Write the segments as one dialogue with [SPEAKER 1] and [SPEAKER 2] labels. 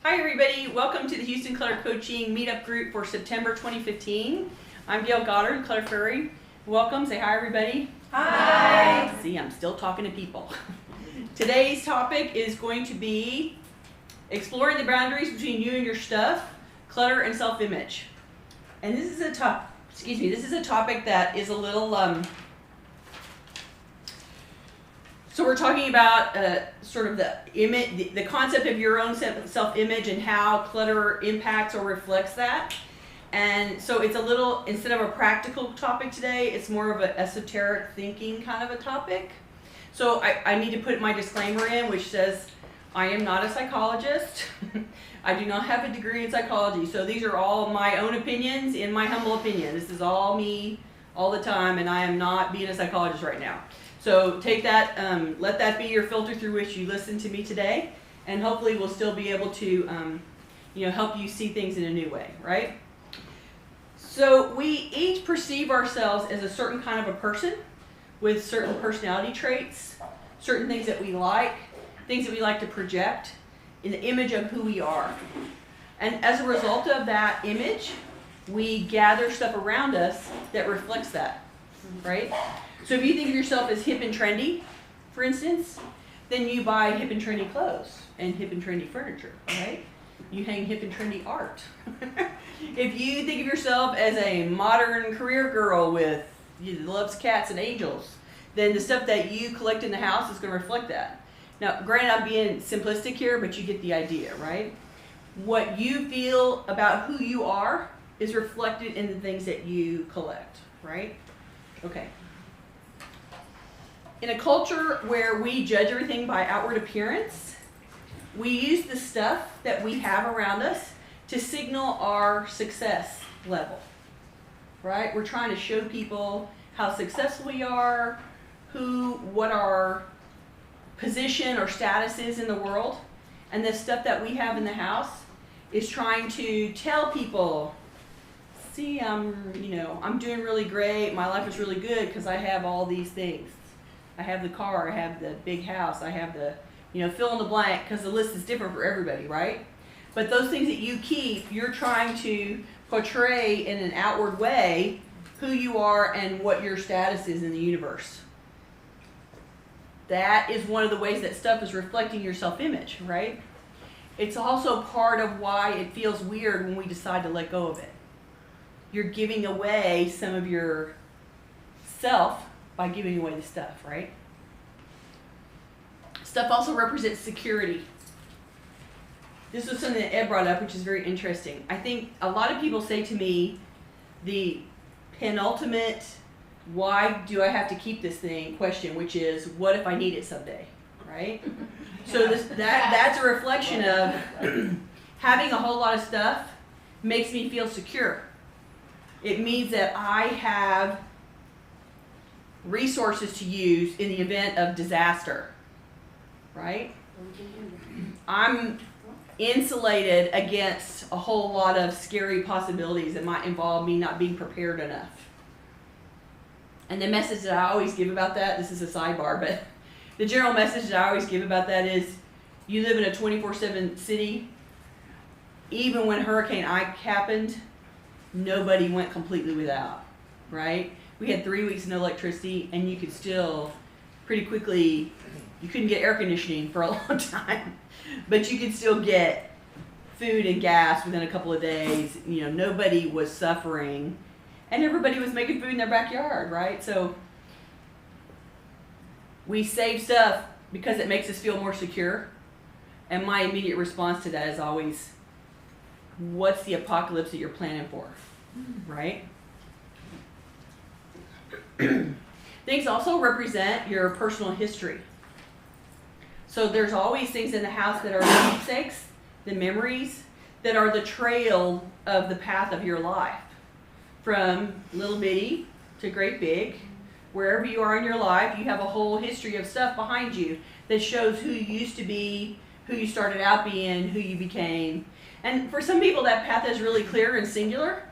[SPEAKER 1] Hi everybody, welcome to the Houston Clutter Coaching Meetup group for September 2015. I'm Gayle Goddard, Clutter Fairy. Welcome, say hi everybody.
[SPEAKER 2] Hi.
[SPEAKER 1] See, I'm still talking to people. Today's topic is going to be exploring the boundaries between you and your stuff, clutter and self-image. And this is a topic that is a little so we're talking about sort of the image, the concept of your own self-image and how clutter impacts or reflects that. And so it's a little, instead of a practical topic today, it's more of an esoteric thinking kind of a topic. So I need to put my disclaimer in, which says I am not a psychologist. I do not have a degree in psychology. So these are all my own opinions, in my humble opinion. This is all me all the time, and I am not being a psychologist right now. So take that, let that be your filter through which you listen to me today, and hopefully we'll still be able to help you see things in a new way, right? So we each perceive ourselves as a certain kind of a person with certain personality traits, certain things that we like to project in the image of who we are. And as a result of that image, we gather stuff around us that reflects that, right? So if you think of yourself as hip and trendy, for instance, then you buy hip and trendy clothes and hip and trendy furniture, right? You hang hip and trendy art. If you think of yourself as a modern career girl with loves cats and angels, then the stuff that you collect in the house is going to reflect that. Now, granted, I'm being simplistic here, but you get the idea, right? What you feel about who you are is reflected in the things that you collect, right? Okay. In a culture where we judge everything by outward appearance, we use the stuff that we have around us to signal our success level, right? We're trying to show people how successful we are, what our position or status is in the world, and the stuff that we have in the house is trying to tell people, see, I'm doing really great, my life is really good because I have all these things. I have the car, I have the big house, I have the, fill in the blank, because the list is different for everybody, right? But those things that you keep, you're trying to portray in an outward way who you are and what your status is in the universe. That is one of the ways that stuff is reflecting your self-image, right? It's also part of why it feels weird when we decide to let go of it. You're giving away some of your self by giving away the stuff, right? Stuff also represents security. This was something that Ed brought up, which is very interesting. I think a lot of people say to me, the penultimate, why do I have to keep this thing question, which is, what if I need it someday, right? So that's a reflection of having a whole lot of stuff makes me feel secure. It means that I have resources to use in the event of disaster, right? I'm insulated against a whole lot of scary possibilities that might involve me not being prepared enough. And the message that I always give about that, this is a sidebar, but the general message that I always give about that is, you live in a 24/7 city. Even when Hurricane Ike happened, nobody went completely without, right? We had 3 weeks of no electricity, and you could still pretty quickly, you couldn't get air conditioning for a long time, but you could still get food and gas within a couple of days. Nobody was suffering, and everybody was making food in their backyard, right? So we save stuff because it makes us feel more secure, and my immediate response to that is always, what's the apocalypse that you're planning for, right? Things also represent your personal history. So there's always things in the house that are keepsakes, the memories, that are the trail of the path of your life. From little bitty to great big, wherever you are in your life, you have a whole history of stuff behind you that shows who you used to be, who you started out being, who you became. And for some people, that path is really clear and singular.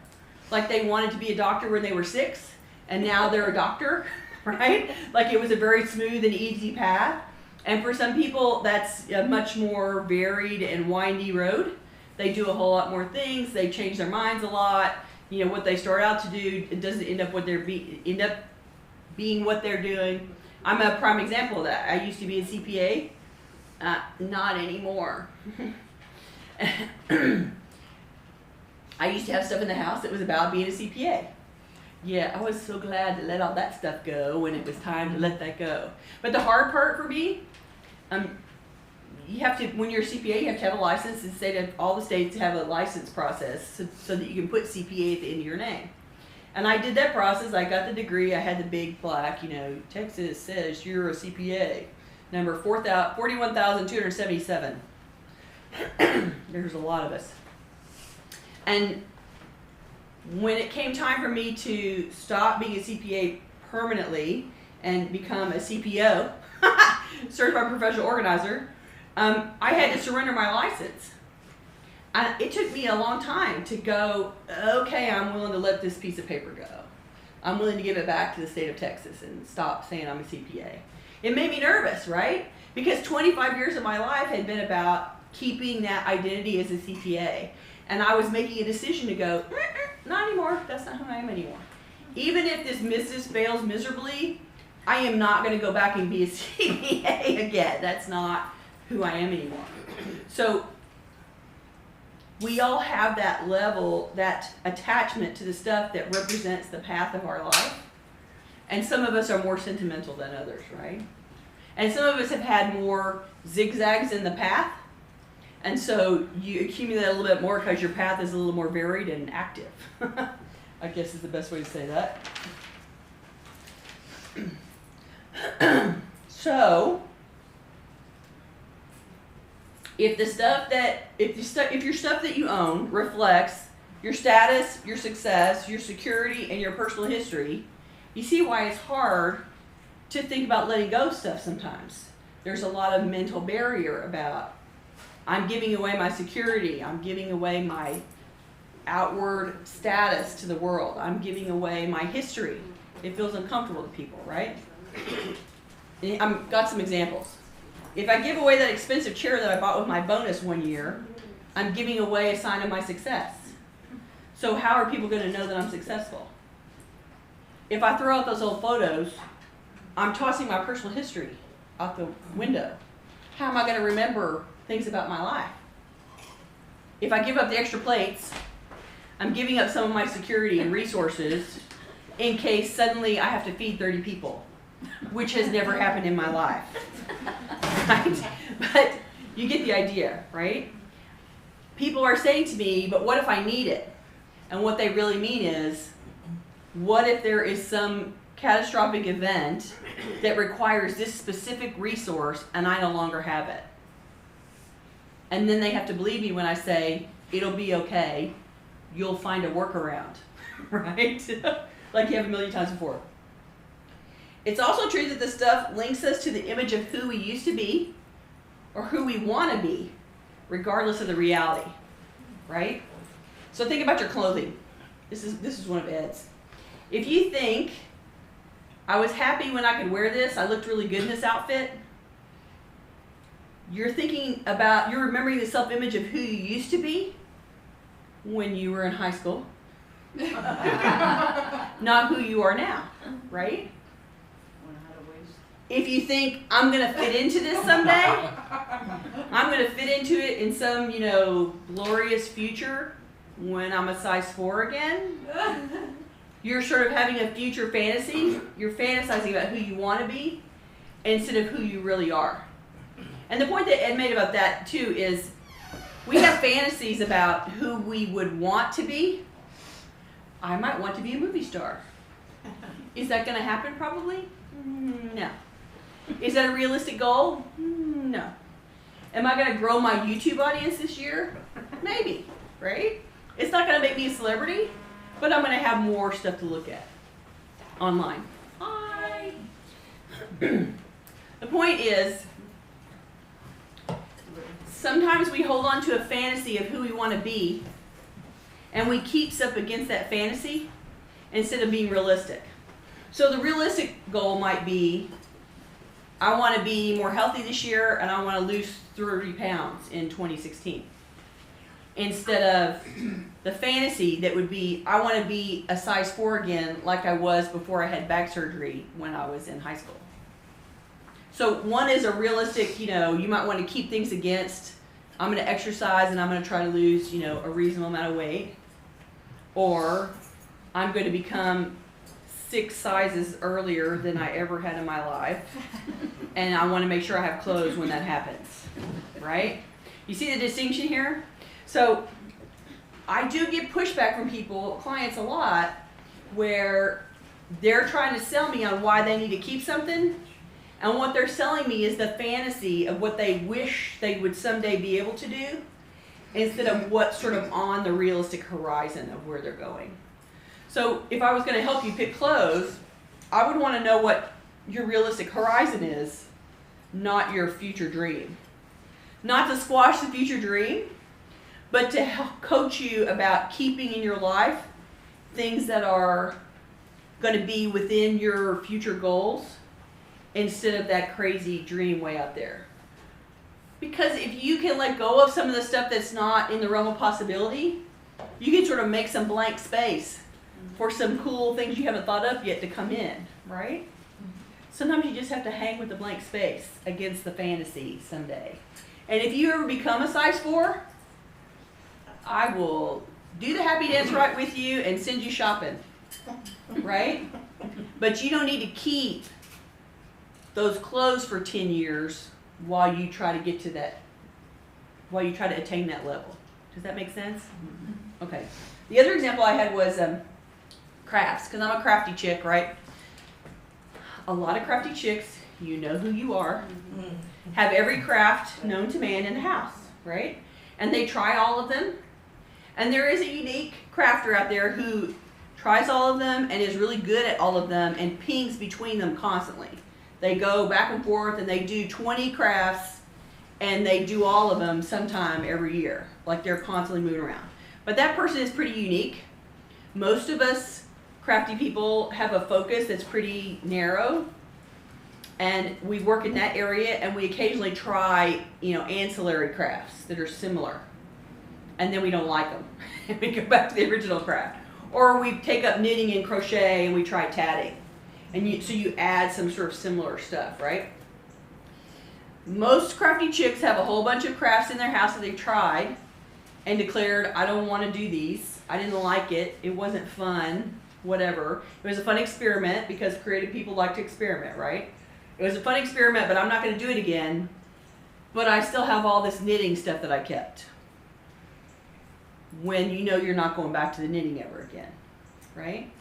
[SPEAKER 1] Like they wanted to be a doctor when they were 6, and now they're a doctor, right? Like it was a very smooth and easy path. And for some people, that's a much more varied and windy road. They do a whole lot more things. They change their minds a lot. You know, what they start out to do, it doesn't end up being what they're doing. I'm a prime example of that. I used to be a CPA. Not anymore. I used to have stuff in the house that was about being a CPA. Yeah, I was so glad to let all that stuff go when it was time to let that go. But the hard part for me, you have to, when you're a CPA, you have to have a license. All the states have a license process so that you can put CPA at the end of your name. And I did that process. I got the degree. I had the big plaque, you know, Texas says you're a CPA. Number 41,277. There's a lot of us. And when it came time for me to stop being a CPA permanently and become a CPO, Certified Professional Organizer, I had to surrender my license. It took me a long time to go, okay, I'm willing to let this piece of paper go. I'm willing to give it back to the state of Texas and stop saying I'm a CPA. It made me nervous, right? Because 25 years of my life had been about keeping that identity as a CPA. And I was making a decision to go, not anymore, that's not who I am anymore. Even if this business fails miserably, I am not going to go back and be a CPA again. That's not who I am anymore. So we all have that level, that attachment to the stuff that represents the path of our life. And some of us are more sentimental than others, right? And some of us have had more zigzags in the path. And so you accumulate a little bit more because your path is a little more varied and active. I guess is the best way to say that. So, if your stuff that you own reflects your status, your success, your security, and your personal history, you see why it's hard to think about letting go of stuff sometimes. There's a lot of mental barrier about, I'm giving away my security, I'm giving away my outward status to the world, I'm giving away my history. It feels uncomfortable to people, right? I've got some examples. If I give away that expensive chair that I bought with my bonus one year, I'm giving away a sign of my success. So how are people going to know that I'm successful? If I throw out those old photos, I'm tossing my personal history out the window. How am I going to remember things about my life? If I give up the extra plates, I'm giving up some of my security and resources in case suddenly I have to feed 30 people, which has never happened in my life. Right? But you get the idea, right? People are saying to me, but what if I need it? And what they really mean is, what if there is some catastrophic event that requires this specific resource and I no longer have it? And then they have to believe me when I say, it'll be okay, you'll find a workaround, right? Like you have a million times before. It's also true that this stuff links us to the image of who we used to be or who we want to be, regardless of the reality, right? So think about your clothing. This is one of Ed's. If you think, I was happy when I could wear this, I looked really good in this outfit, you're remembering the self-image of who you used to be when you were in high school, not who you are now, right? If you think, I'm going to fit into this someday, I'm going to fit into it in some, glorious future when I'm a size 4 again, you're sort of having a future fantasy. You're fantasizing about who you want to be instead of who you really are. And the point that Ed made about that, too, is we have fantasies about who we would want to be. I might want to be a movie star. Is that going to happen, probably? No. Is that a realistic goal? No. Am I going to grow my YouTube audience this year? Maybe, right? It's not going to make me a celebrity, but I'm going to have more stuff to look at online. Hi. The point is, sometimes we hold on to a fantasy of who we want to be, and we keep up against that fantasy instead of being realistic. So the realistic goal might be, I want to be more healthy this year and I want to lose 30 pounds in 2016. Instead of the fantasy that would be, I want to be a size 4 again like I was before I had back surgery when I was in high school. So one is a realistic, you might want to keep things against, I'm going to exercise and I'm going to try to lose, a reasonable amount of weight. Or I'm going to become 6 sizes earlier than I ever had in my life. And I want to make sure I have clothes when that happens, right? You see the distinction here? So I do get pushback from clients a lot, where they're trying to sell me on why they need to keep something. And what they're selling me is the fantasy of what they wish they would someday be able to do, instead of what's sort of on the realistic horizon of where they're going. So if I was going to help you pick clothes, I would want to know what your realistic horizon is, not your future dream. Not to squash the future dream, but to help coach you about keeping in your life things that are going to be within your future goals, instead of that crazy dream way out there. Because if you can let go of some of the stuff that's not in the realm of possibility, you can sort of make some blank space for some cool things you haven't thought of yet to come in, right? Sometimes you just have to hang with the blank space against the fantasy someday. And if you ever become a size 4, I will do the happy dance right with you and send you shopping, right? But you don't need to keep those clothes for 10 years while you try to get to that, while you try to attain that level. Does that make sense? Okay. The other example I had was crafts, because I'm a crafty chick, right? A lot of crafty chicks, you know who you are, have every craft known to man in the house, right? And they try all of them. And there is a unique crafter out there who tries all of them and is really good at all of them and pings between them constantly. They go back and forth and they do 20 crafts and they do all of them sometime every year. Like they're constantly moving around. But that person is pretty unique. Most of us crafty people have a focus that's pretty narrow. And we work in that area and we occasionally try, ancillary crafts that are similar. And then we don't like them. And we go back to the original craft. Or we take up knitting and crochet and we try tatting. And so you add some sort of similar stuff, right? Most crafty chicks have a whole bunch of crafts in their house that they've tried and declared, I don't want to do these. I didn't like it. It wasn't fun, whatever. It was a fun experiment because creative people like to experiment, right? It was a fun experiment, but I'm not going to do it again. But I still have all this knitting stuff that I kept. When you know you're not going back to the knitting ever again, right?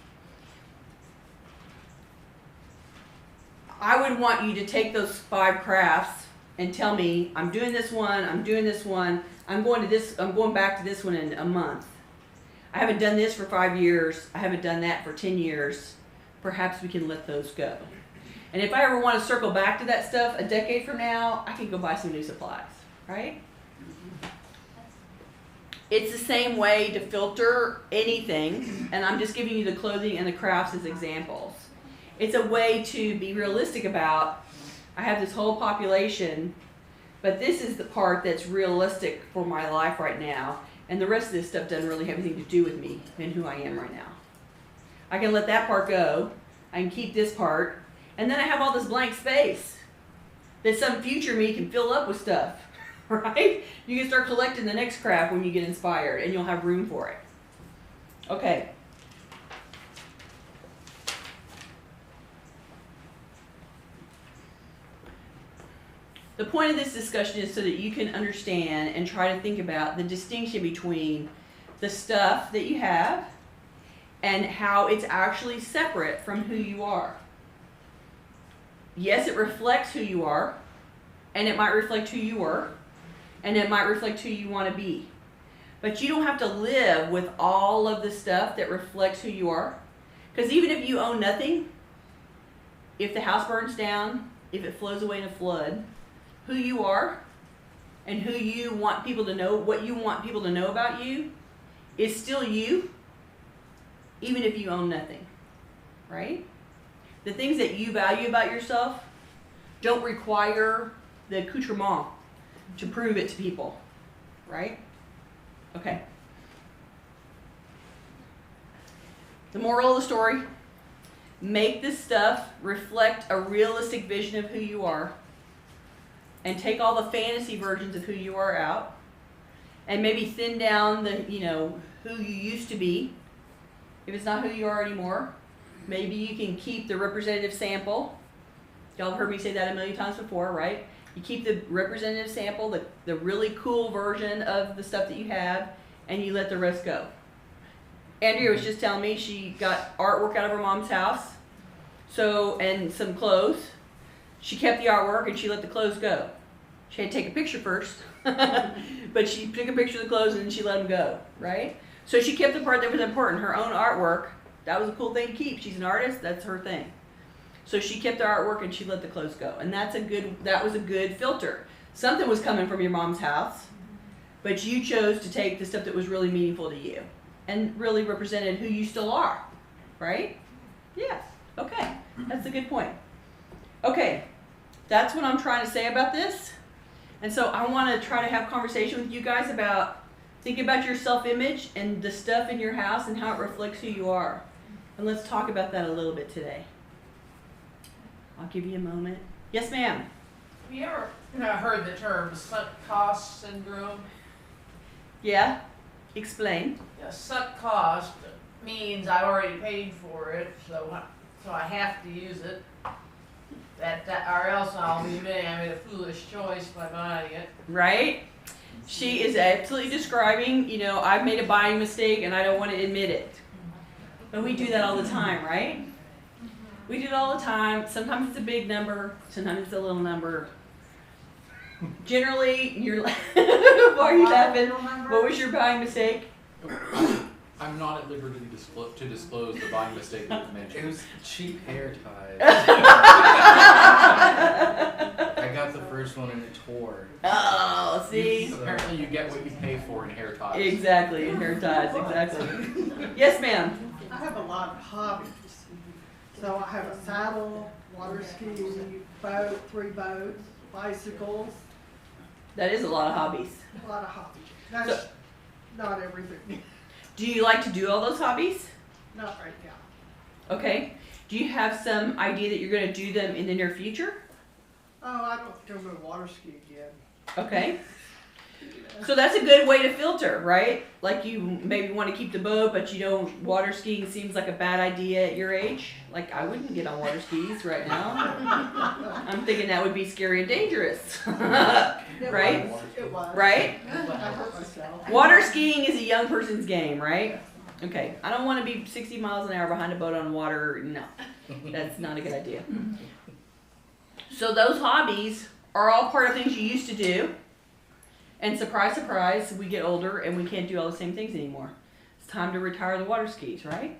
[SPEAKER 1] I would want you to take those 5 crafts and tell me, I'm doing this one, I'm doing this one, I'm going back to this one in a month. I haven't done this for 5 years, I haven't done that for 10 years. Perhaps we can let those go. And if I ever want to circle back to that stuff a decade from now, I can go buy some new supplies, right? It's the same way to filter anything, and I'm just giving you the clothing and the crafts as examples. It's a way to be realistic about, I have this whole population, but this is the part that's realistic for my life right now, and the rest of this stuff doesn't really have anything to do with me and who I am right now. I can let that part go, I can keep this part, and then I have all this blank space that some future me can fill up with stuff, right? You can start collecting the next craft when you get inspired, and you'll have room for it. Okay. The point of this discussion is so that you can understand and try to think about the distinction between the stuff that you have and how it's actually separate from who you are. Yes, it reflects who you are, and it might reflect who you were, and it might reflect who you want to be. But you don't have to live with all of the stuff that reflects who you are. Because even if you own nothing, if the house burns down, if it flows away in a flood, who you are and who you want people to know, what you want people to know about you is still you, even if you own nothing, right? The things that you value about yourself, don't require the accoutrement to prove it to people, right? Okay. The moral of the story, make this stuff reflect a realistic vision of who you are, and take all the fantasy versions of who you are out, and maybe thin down the, who you used to be. If it's not who you are anymore, maybe you can keep the representative sample. Y'all have heard me say that a million times before, right? You keep the representative sample, the really cool version of the stuff that you have, and you let the rest go. Andrea was just telling me she got artwork out of her mom's house, and some clothes. She kept the artwork and she let the clothes go. She had to take a picture first, but she took a picture of the clothes and then she let them go, right? So she kept the part that was important, her own artwork. That was a cool thing to keep. She's an artist, that's her thing. So she kept the artwork and she let the clothes go. And that was a good filter. Something was coming from your mom's house, but you chose to take the stuff that was really meaningful to you and really represented who you still are, right? Yes, okay, that's a good point. Okay, that's what I'm trying to say about this. And so I want to try to have conversation with you guys about thinking about your self-image and the stuff in your house and how it reflects who you are. And let's talk about that a little bit today. I'll give you a moment. Yes, ma'am.
[SPEAKER 2] Have you ever heard the term sunk cost syndrome?
[SPEAKER 1] Yeah, explain.
[SPEAKER 2] Yeah, sunk cost means I already paid for it, so I have to use it. Or else I made a foolish choice by buying it.
[SPEAKER 1] Right? She is absolutely describing, I've made a buying mistake and I don't want to admit it. But we do that all the time, right? We do it all the time. Sometimes it's a big number, sometimes it's a little number. Generally, you're like, why are you laughing? What was your buying mistake?
[SPEAKER 3] I'm not at liberty to disclose the buying mistake that was mentioned.
[SPEAKER 4] It was cheap hair ties. I got the first one and it tore.
[SPEAKER 1] Oh, see?
[SPEAKER 3] Apparently you get what you pay for in hair ties.
[SPEAKER 1] Exactly, in hair ties, exactly. Yes, ma'am.
[SPEAKER 5] I have a lot of hobbies. So I have a saddle, water ski, boat, 3 boats, bicycles.
[SPEAKER 1] That is a lot of hobbies.
[SPEAKER 5] A lot of hobbies. That's not everything.
[SPEAKER 1] Do you like to do all those hobbies?
[SPEAKER 5] Not right now.
[SPEAKER 1] Okay. Do you have some idea that you're going to do them in the near future?
[SPEAKER 5] Oh, I don't think I'm going to water ski again.
[SPEAKER 1] Okay. So that's a good way to filter, right? Like you maybe want to keep the boat, but water skiing seems like a bad idea at your age. Like I wouldn't get on water skis right now. I'm thinking that would be scary and dangerous. Right?
[SPEAKER 5] It was.
[SPEAKER 1] Right?
[SPEAKER 5] I hurt myself.
[SPEAKER 1] Water skiing is a young person's game, right? Okay. I don't want to be 60 miles an hour behind a boat on water. No. That's not a good idea. So those hobbies are all part of things you used to do. And surprise, surprise, we get older and we can't do all the same things anymore. It's time to retire the water skis, right?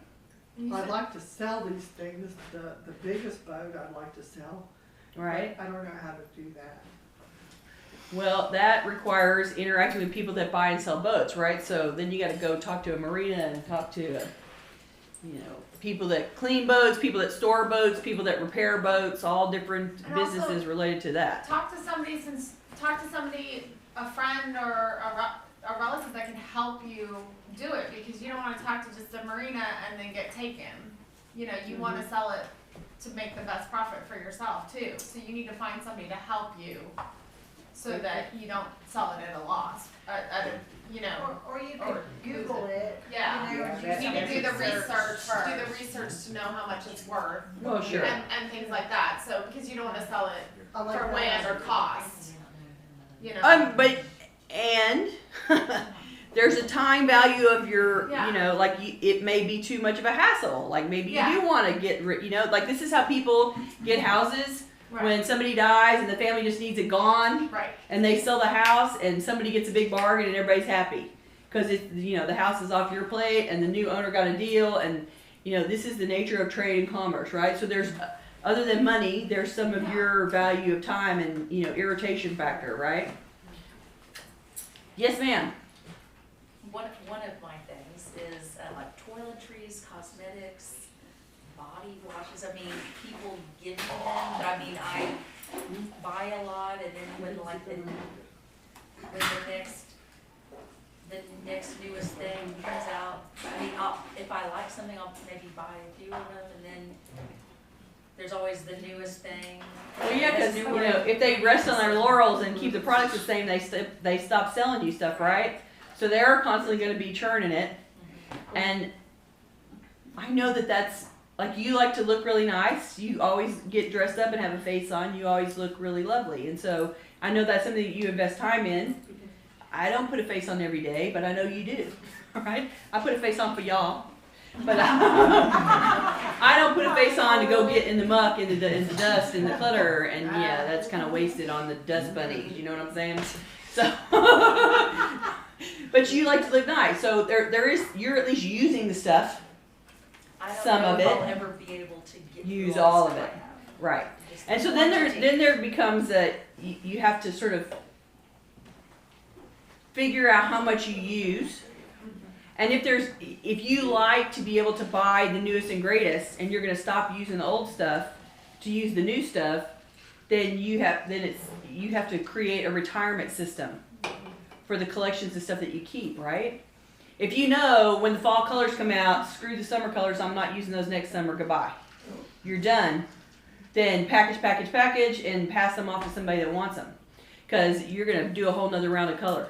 [SPEAKER 5] I'd like to sell these things. The biggest boat I'd like to sell.
[SPEAKER 1] Right.
[SPEAKER 5] I don't know how to do that.
[SPEAKER 1] Well, that requires interacting with people that buy and sell boats, right? So then you got to go talk to a marina and talk to, people that clean boats, people that store boats, people that repair boats, all different
[SPEAKER 6] And
[SPEAKER 1] businesses
[SPEAKER 6] also,
[SPEAKER 1] related to that.
[SPEAKER 6] Talk to somebody, a friend or a relative that can help you do it, because you don't want to talk to just a marina and then get taken. You want to sell it to make the best profit for yourself too. So you need to find somebody to help you so that you don't sell it at a loss.
[SPEAKER 7] Or you could Google it.
[SPEAKER 6] Yeah.
[SPEAKER 7] You
[SPEAKER 6] You need to do the research.
[SPEAKER 7] first.
[SPEAKER 6] Do the research to know how much it's worth.
[SPEAKER 1] Oh, sure.
[SPEAKER 6] And things like that. So because you don't want to sell it
[SPEAKER 5] I like
[SPEAKER 6] for
[SPEAKER 5] that
[SPEAKER 6] land or
[SPEAKER 5] idea.
[SPEAKER 6] cost.
[SPEAKER 1] And there's a time value of your,
[SPEAKER 6] Yeah.
[SPEAKER 1] it may be too much of a hassle. Like maybe
[SPEAKER 6] Yeah.
[SPEAKER 1] you do want to get, like this is how people get houses.
[SPEAKER 6] Right.
[SPEAKER 1] When somebody dies and the family just needs it gone,
[SPEAKER 6] Right.
[SPEAKER 1] and they sell the house and somebody gets a big bargain and everybody's happy because the house is off your plate and the new owner got a deal, and this is the nature of trade and commerce, right? So there's other than money, there's some of your value of time and irritation factor, right? Yes, ma'am.
[SPEAKER 7] One of my things is like toiletries, cosmetics, body washes. I mean, people give me them, but I buy a lot and then when like when the next newest thing comes out, I mean, if I like something, I'll maybe buy a few of them, and then there's always the newest thing.
[SPEAKER 1] Well, yeah, because if they rest on their laurels and keep the products the same, they stop selling you stuff, right? So they're constantly going to be churning it, and I know that's like you like to look really nice. You always get dressed up and have a face on. You always look really lovely, and so I know that's something that you invest time in. I don't put a face on every day, but I know you do, right? I put a face on for y'all, but I don't put a face on to go get in the muck, in the dust, in the clutter, and yeah, that's kind of wasted on the dust bunnies. You know what I'm saying? So, but you like to look nice, so you're at least using the stuff.
[SPEAKER 7] I don't
[SPEAKER 1] Some
[SPEAKER 7] know
[SPEAKER 1] of
[SPEAKER 7] if
[SPEAKER 1] it.
[SPEAKER 7] I'll ever be able to get
[SPEAKER 1] Use
[SPEAKER 7] through
[SPEAKER 1] all
[SPEAKER 7] the
[SPEAKER 1] of
[SPEAKER 7] stuff
[SPEAKER 1] it.
[SPEAKER 7] I have.
[SPEAKER 1] Right.
[SPEAKER 7] Just
[SPEAKER 1] And so
[SPEAKER 7] the
[SPEAKER 1] then
[SPEAKER 7] quantity.
[SPEAKER 1] there becomes that you have to sort of figure out how much you use. And if you like to be able to buy the newest and greatest, and you're going to stop using the old stuff to use the new stuff, then you have to create a retirement system for the collections of stuff that you keep, right? If you know when the fall colors come out, screw the summer colors, I'm not using those next summer, goodbye. You're done. Then package, and pass them off to somebody that wants them. Because you're going to do a whole nother round of color.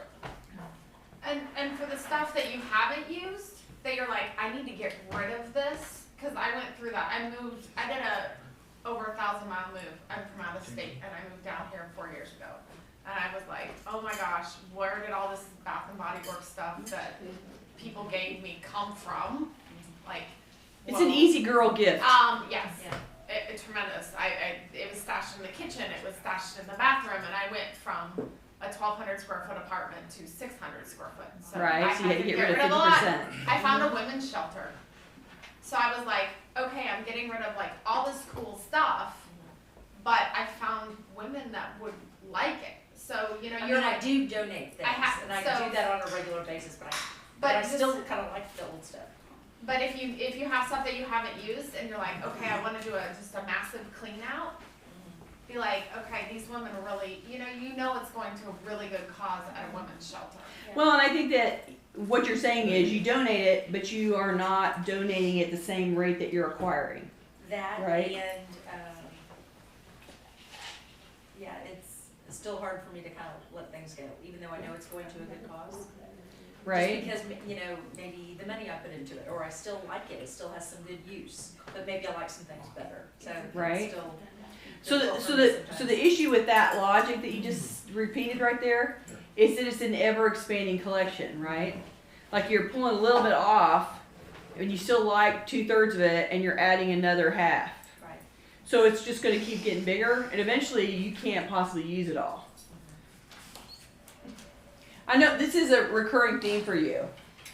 [SPEAKER 6] And for the stuff that you haven't used, that you're like, I need to get rid of this, because I went through that. I did a over 1,000-mile move. I'm from out of state, and I moved down here 4 years ago. And I was like, oh my gosh, where did all this Bath and Body Works stuff that people gave me come from? Like,
[SPEAKER 1] It's an easy girl gift.
[SPEAKER 6] Yes.
[SPEAKER 7] Yeah.
[SPEAKER 6] It's tremendous. It was stashed in the kitchen. It was stashed in the bathroom, and I went from a 1,200 square foot apartment to 600 square foot. So
[SPEAKER 1] Right,
[SPEAKER 6] I
[SPEAKER 1] so you had to get rid of
[SPEAKER 6] a lot.
[SPEAKER 1] 50%.
[SPEAKER 6] I found a women's shelter. So I was like, okay, I'm getting rid of like all this cool stuff, but I found women that would like it. So, you know,
[SPEAKER 7] I
[SPEAKER 6] you're
[SPEAKER 7] mean, I
[SPEAKER 6] like,
[SPEAKER 7] do donate things, and I
[SPEAKER 6] so-
[SPEAKER 7] do that on a regular basis, but
[SPEAKER 6] but
[SPEAKER 7] I
[SPEAKER 6] just-
[SPEAKER 7] still kind of like the old stuff.
[SPEAKER 6] But if you have stuff that you haven't used and you're like, okay, I want to do just a massive clean out, be like, okay, these women are really, you know it's going to a really good cause at a women's shelter.
[SPEAKER 1] Well, and I think that what you're saying is you donate it, but you are not donating at the same rate that you're acquiring.
[SPEAKER 7] That
[SPEAKER 1] Right.
[SPEAKER 7] and yeah, it's still hard for me to kind of let things go, even though I know it's going to a good cause.
[SPEAKER 1] Right?
[SPEAKER 7] Just because, maybe the money I put into it, or I still like it, it still has some good use, but maybe I like some things better, so
[SPEAKER 1] Right.
[SPEAKER 7] it's still.
[SPEAKER 1] So the issue with that logic that you just repeated right there is that it's an ever expanding collection, right? Like you're pulling a little bit off, and you still like 2/3 of it, and you're adding another half.
[SPEAKER 7] Right.
[SPEAKER 1] So it's just going to keep getting bigger, and eventually you can't possibly use it all. I know this is a recurring theme for you.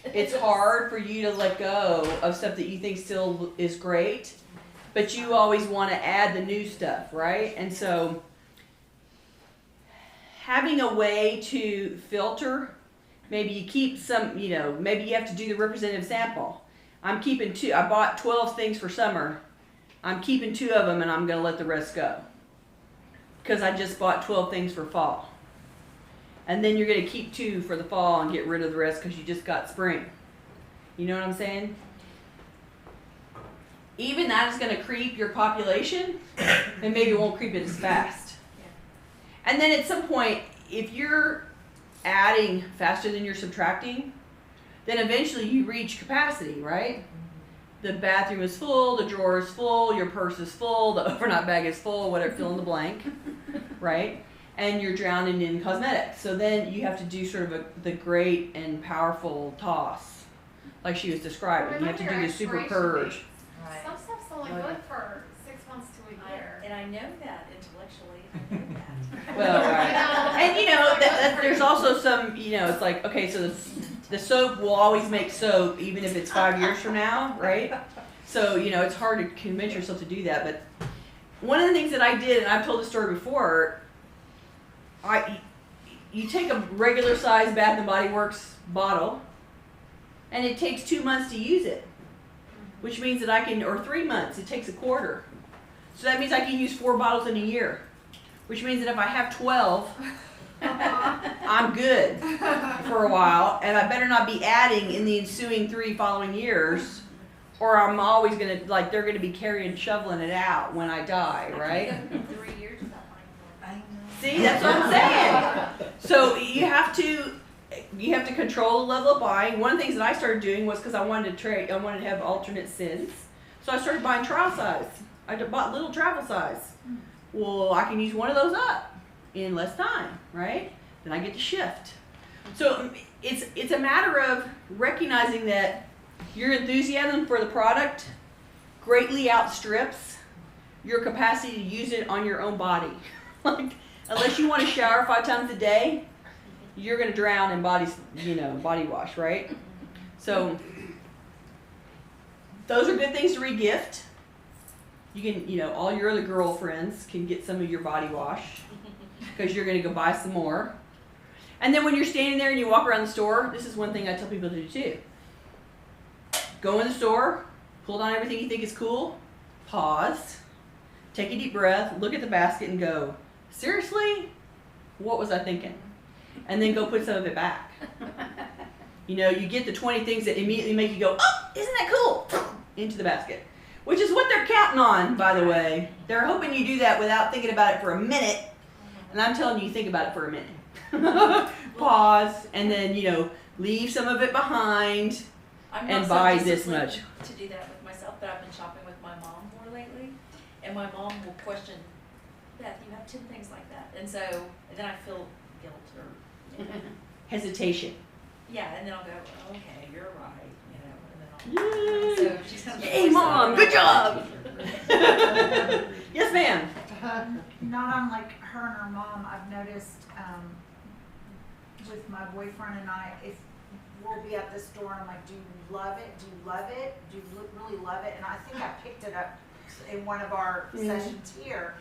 [SPEAKER 1] It's hard for you to let go of stuff that you think still is great, but you always want to add the new stuff, right? And so having a way to filter, maybe you keep some, maybe you have to do the representative sample. I'm keeping 2, I bought 12 things for summer. I'm keeping 2 of them and I'm going to let the rest go. Because I just bought 12 things for fall. And then you're going to keep 2 for the fall and get rid of the rest because you just got spring. You know what I'm saying? Even that is going to creep your population, and maybe it won't creep it as fast.
[SPEAKER 7] Yeah.
[SPEAKER 1] And then at some point, if you're adding faster than you're subtracting, then eventually you reach capacity, right? The bathroom is full, the drawer is full, your purse is full, the overnight bag is full, whatever, fill in the blank, right? And you're drowning in cosmetics. So then you have to do sort of the great and powerful toss, like she was describing. You have to do the super purge.
[SPEAKER 7] Right.
[SPEAKER 6] Some stuff's only good for 6 months to a year.
[SPEAKER 7] And I know that intellectually, I know that.
[SPEAKER 1] Well, right.
[SPEAKER 6] You know,
[SPEAKER 1] And that there's also some, it's like, okay, so the soap will always make soap even if it's 5 years from now, right? So, it's hard to convince yourself to do that. But one of the things that I did, and I've told the story before, you take a regular size Bath and Body Works bottle, and it takes 2 months to use it, which means that or 3 months, it takes a quarter. So that means I can use 4 bottles in a year. which means that if I have 12, I'm good for a while, and I better not be adding in the ensuing 3 following years, or I'm always gonna, like, they're gonna be carrying, shoveling it out when I die, right?
[SPEAKER 7] I could go 3 years without buying more.
[SPEAKER 1] See, that's what I'm saying. So you have to control the level of buying. One of the things that I started doing was because I wanted to have alternate sins. So I started buying trial size. I bought little travel size. Well, I can use one of those up in less time, right? Then I get to shift. So it's a matter of recognizing that your enthusiasm for the product greatly outstrips your capacity to use it on your own body. Like, unless you want to shower 5 times a day, you're gonna drown in body wash, right? So those are good things to regift. You can, all your other girlfriends can get some of your body wash because you're gonna go buy some more. And then when you're standing there and you walk around the store, this is one thing I tell people to do too. Go in the store, pull down everything you think is cool, pause, take a deep breath, look at the basket and go, seriously? What was I thinking? And then go put some of it back. You get the 20 things that immediately make you go, oh, isn't that cool? Into the basket. Which is what they're counting on, by the way. They're hoping you do that without thinking about it for a minute. And I'm telling you, think about it for a minute. Pause, and then, leave some of it behind and buy this much.
[SPEAKER 7] To do that with myself, but I've been shopping with my mom more lately. And my mom will question, Beth, you have 10 things like that. And then I feel guilt or
[SPEAKER 1] Hesitation.
[SPEAKER 7] yeah, and then I'll go, okay, you're right, and then I'll, so she's kind of
[SPEAKER 1] Hey, Mom, good job. Yes, ma'am.
[SPEAKER 8] Not unlike her and her mom, I've noticed with my boyfriend and I, if we'll be at the store and I'm like, do you love it? Do you love it? Do you really love it? And I think I picked it up in one of our sessions here.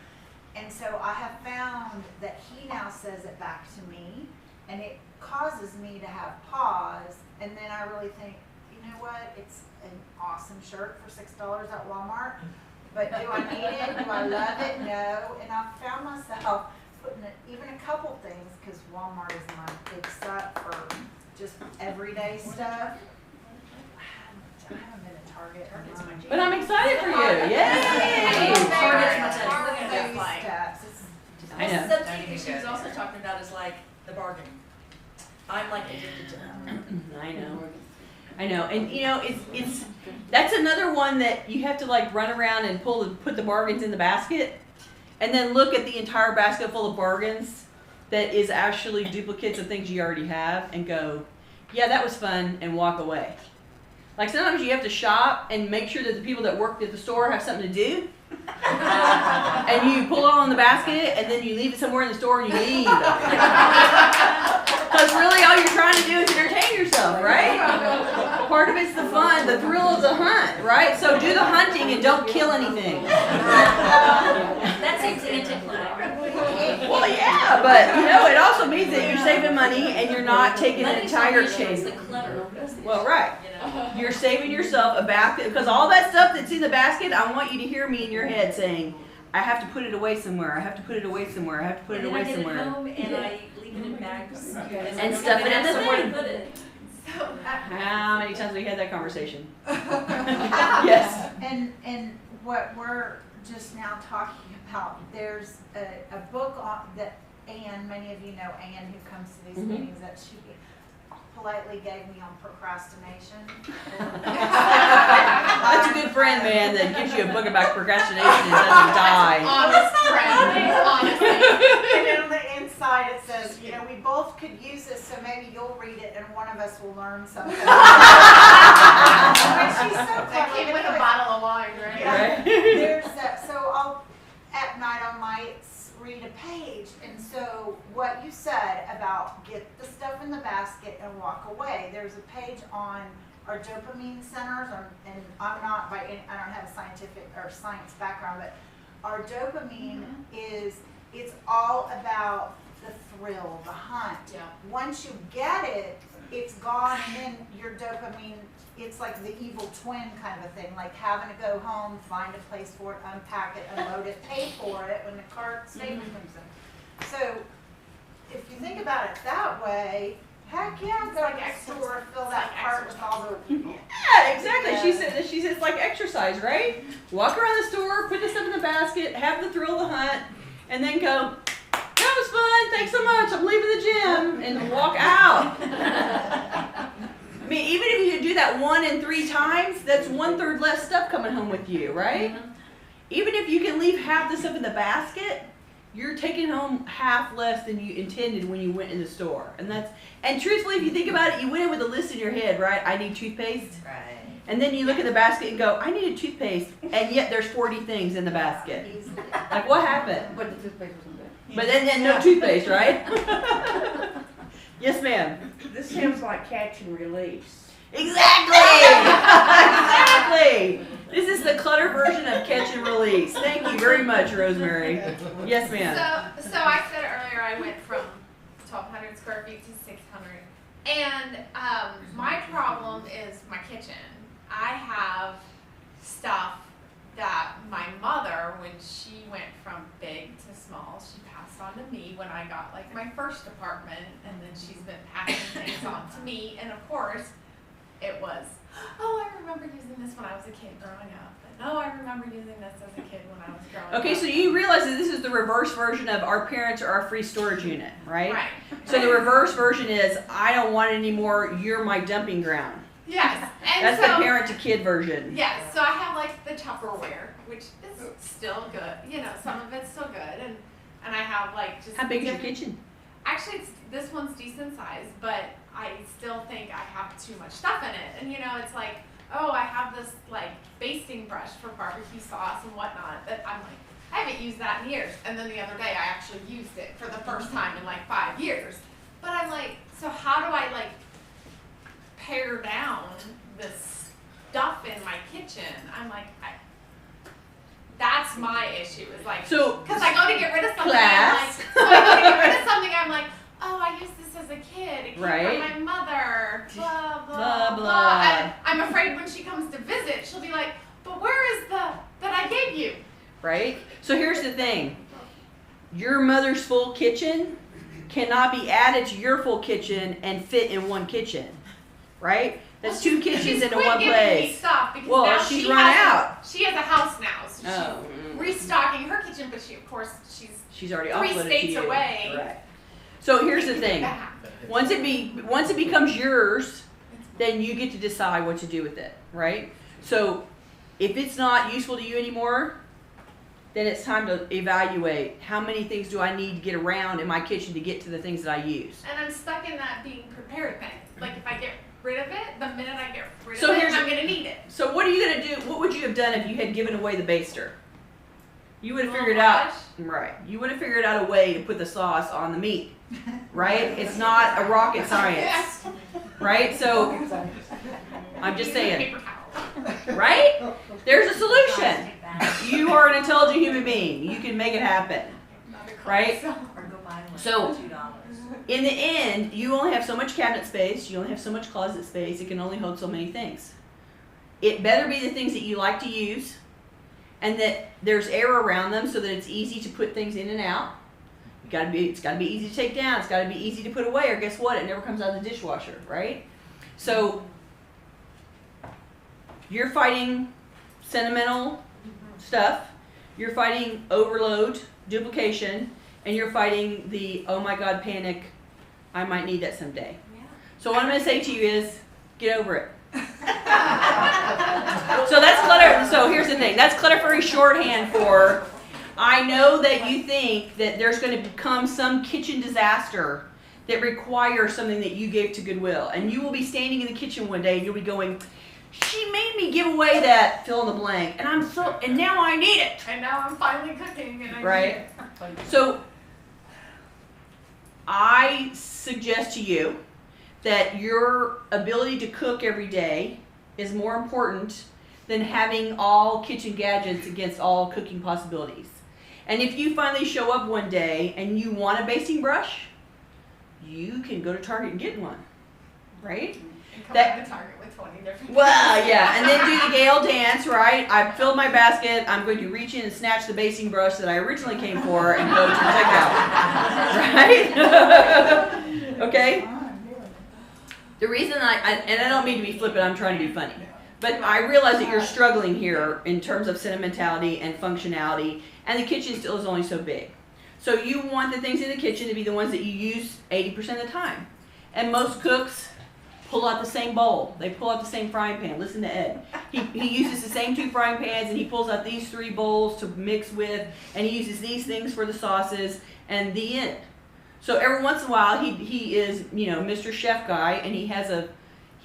[SPEAKER 8] And so I have found that he now says it back to me, and it causes me to have pause, and then I really think, you know what, it's an awesome shirt for $6 at Walmart, but do I need it? Do I love it? No. And I've found myself putting even a couple things, because Walmart is my big stuff for just everyday stuff. I haven't been to Target.
[SPEAKER 7] Target's my jam.
[SPEAKER 1] But I'm excited for you. Yay! I know.
[SPEAKER 7] Something that she was also talking about is like the bargain. I'm like addicted to them.
[SPEAKER 1] I know, and it's that's another one that you have to like run around and put the bargains in the basket, and then look at the entire basket full of bargains that is actually duplicates of things you already have, and go, yeah, that was fun, and walk away. Like sometimes you have to shop and make sure that the people that work at the store have something to do. And you pull it all in the basket, and then you leave it somewhere in the store and you leave. Because really all you're trying to do is entertain yourself, right? Part of it's the fun, the thrill of the hunt, right? So do the hunting and don't kill anything.
[SPEAKER 7] That seems anticlimactic.
[SPEAKER 1] Well, yeah, but it also means that you're saving money and you're not taking an entire chain. Well, right. You're saving yourself a basket, because all that stuff that's in the basket, I want you to hear me in your head saying, I have to put it away somewhere, I have to put it away somewhere, I have to put it away somewhere.
[SPEAKER 7] I get it home and I leave it in bags.
[SPEAKER 1] And stuff it in the
[SPEAKER 7] somewhere to
[SPEAKER 1] thing.
[SPEAKER 7] put it.
[SPEAKER 1] How many times have we had that conversation? Yes.
[SPEAKER 8] And what we're just now talking about, there's a book that Anne, many of you know Anne, who comes to these meetings, that she politely gave me on procrastination.
[SPEAKER 1] That's a good friend, man, that gives you a book about procrastination and doesn't die.
[SPEAKER 6] Honest friend, honestly.
[SPEAKER 8] And then on the inside it says, we both could use this, so maybe you'll read it and one of us will learn something. But she's so
[SPEAKER 6] That came with a bottle of wine, right?
[SPEAKER 8] Yeah. There's that. So I'll, at night I might read a page, and so what you said about get the stuff in the basket and walk away, there's a page on our dopamine centers, and I don't have a scientific or science background, but our dopamine it's all about the thrill, the hunt.
[SPEAKER 6] Yeah.
[SPEAKER 8] Once you get it, it's gone, and then your dopamine, it's like the evil twin kind of a thing, like having to go home, find a place for it, unpack it, unload it, pay for it when the cart statement comes in. So if you think about it that way, heck yeah, go to the store, fill that cart with all the.
[SPEAKER 1] Yeah, exactly. She says like exercise, right? Walk around the store, put the stuff in the basket, have the thrill of the hunt, and then go, that was fun, thanks so much, I'm leaving the gym, and walk out. I mean, even if you do that 1 in 3 times, that's 1/3 less stuff coming home with you, right? Mm-hmm. Even if you can leave half the stuff in the basket, you're taking home half less than you intended when you went in the store. And truthfully, if you think about it, you went in with a list in your head, right? I need toothpaste.
[SPEAKER 8] Right.
[SPEAKER 1] And then you look at the basket and go, I need a toothpaste, and yet there's 40 things in the basket. Like, what happened?
[SPEAKER 9] But the toothpaste wasn't there.
[SPEAKER 1] But then no toothpaste, right? Yes, ma'am.
[SPEAKER 9] This sounds like catch and release.
[SPEAKER 1] Exactly! Exactly! This is the clutter version of catch and release. Thank you very much, Rosemary. Yes, ma'am.
[SPEAKER 6] So I said earlier I went from 1,200 square feet to 600. And my problem is my kitchen. I have stuff that my mother, when she went from big to small, she passed on to me when I got like my first apartment, and then she's been passing things on to me. And of course, it was, oh, I remember using this when I was a kid growing up. And oh, I remember using this as a kid when I was growing up.
[SPEAKER 1] Okay, so you realize that this is the reverse version of our parents are our free storage unit, right?
[SPEAKER 6] Right.
[SPEAKER 1] So the reverse version is, I don't want it anymore, you're my dumping ground.
[SPEAKER 6] Yes. And
[SPEAKER 1] That's
[SPEAKER 6] so,
[SPEAKER 1] the parent to kid version.
[SPEAKER 6] yes, so I have like the Tupperware, which is still good. You know, some of it's still good. And I have like just.
[SPEAKER 1] How big is your
[SPEAKER 6] different-
[SPEAKER 1] kitchen?
[SPEAKER 6] Actually, this one's decent size, but I still think I have too much stuff in it. And you know, it's like, oh, I have this like basting brush for barbecue sauce and whatnot that I'm like, I haven't used that in years. And then the other day I actually used it for the first time in like 5 years. But I'm like, so how do I like pare down this stuff in my kitchen? I'm like, that's my issue. Is like,
[SPEAKER 1] So,
[SPEAKER 6] because I go to get rid of something,
[SPEAKER 1] class.
[SPEAKER 6] I'm like, so I go to get rid of something, I'm like, oh, I used this as a kid. It came
[SPEAKER 1] Right.
[SPEAKER 6] from my mother. Blah, blah,
[SPEAKER 1] Blah,
[SPEAKER 6] blah.
[SPEAKER 1] blah.
[SPEAKER 6] And I'm afraid when she comes to visit, she'll be like, but where is the that I gave you?
[SPEAKER 1] Right? So here's the thing. Your mother's full kitchen cannot be added to your full kitchen and fit in one kitchen. Right? That's two kitchens
[SPEAKER 6] She's
[SPEAKER 1] into
[SPEAKER 6] quit
[SPEAKER 1] one
[SPEAKER 6] giving
[SPEAKER 1] place.
[SPEAKER 6] me stuff because
[SPEAKER 1] Well,
[SPEAKER 6] now
[SPEAKER 1] she's
[SPEAKER 6] she
[SPEAKER 1] run
[SPEAKER 6] has
[SPEAKER 1] out.
[SPEAKER 6] She has a house now, so
[SPEAKER 1] Oh.
[SPEAKER 6] she's restocking her kitchen. But she, of course, she's
[SPEAKER 1] She's already
[SPEAKER 6] 3
[SPEAKER 1] offloaded
[SPEAKER 6] states
[SPEAKER 1] to you.
[SPEAKER 6] away.
[SPEAKER 1] Right. So here's the thing.
[SPEAKER 6] back.
[SPEAKER 1] Once it becomes yours, then you get to decide what to do with it, right? So if it's not useful to you anymore, then it's time to evaluate how many things do I need to get around in my kitchen to get to the things that I use.
[SPEAKER 6] And I'm stuck in that being prepared thing. Like if I get rid of it, the minute I get rid
[SPEAKER 1] So
[SPEAKER 6] of it,
[SPEAKER 1] here's
[SPEAKER 6] I'm gonna need it.
[SPEAKER 1] So what are you gonna do? What would you have done if you had given away the baster? You would have
[SPEAKER 6] Oh,
[SPEAKER 1] figured out,
[SPEAKER 6] gosh.
[SPEAKER 1] right? You would have figured out a way to put the sauce on the meat, right? It's not a rocket science,
[SPEAKER 6] Yes.
[SPEAKER 1] right? So I'm just saying,
[SPEAKER 6] Paper towel.
[SPEAKER 1] right? There's a solution. You are an intelligent human being. You can make it happen, right?
[SPEAKER 7] Or go buy one
[SPEAKER 1] So-
[SPEAKER 7] for $2.
[SPEAKER 1] In the end, you only have so much cabinet space. You only have so much closet space. It can only hold so many things. It better be the things that you like to use, and that there's air around them so that it's easy to put things in and out. It's got to be easy to take down. It's got to be easy to put away, or guess what? It never comes out of the dishwasher, right? So you're fighting sentimental stuff. You're fighting overload, duplication, and you're fighting the, oh my God, panic. I might need that someday.
[SPEAKER 7] Yeah.
[SPEAKER 1] So what I'm going to say to you is, get over it. So that's clutter. So here's the thing. That's Clutter Fairy shorthand for, I know that you think that there's going to become some kitchen disaster that requires something that you gave to Goodwill. And you will be standing in the kitchen one day and you'll be going, she made me give away that fill in the blank, and now I need it.
[SPEAKER 6] And now I'm finally cooking and I
[SPEAKER 1] Right.
[SPEAKER 6] need it.
[SPEAKER 1] So I suggest to you that your ability to cook every day is more important than having all kitchen gadgets against all cooking possibilities. And if you finally show up one day and you want a basting brush, you can go to Target and get one. right?
[SPEAKER 6] And come
[SPEAKER 1] That-
[SPEAKER 6] to Target with 20 different.
[SPEAKER 1] Well, yeah, and then do the Gayle dance, right? I filled my basket. I'm going to reach in and snatch the basting brush that I originally came for and go to checkout, right? Okay. The reason and I don't mean to be flippant. I'm trying to be funny, but I realize that you're struggling here in terms of sentimentality and functionality, and the kitchen still is only so big. So you want the things in the kitchen to be the ones that you use 80% of the time, and most cooks pull out the same bowl. They pull out the same frying pan. Listen to Ed. He uses the same 2 frying pans, and he pulls out these 3 bowls to mix with, and he uses these things for the sauces, and the end. So every once in a while, he is, you know, Mr. Chef guy, and he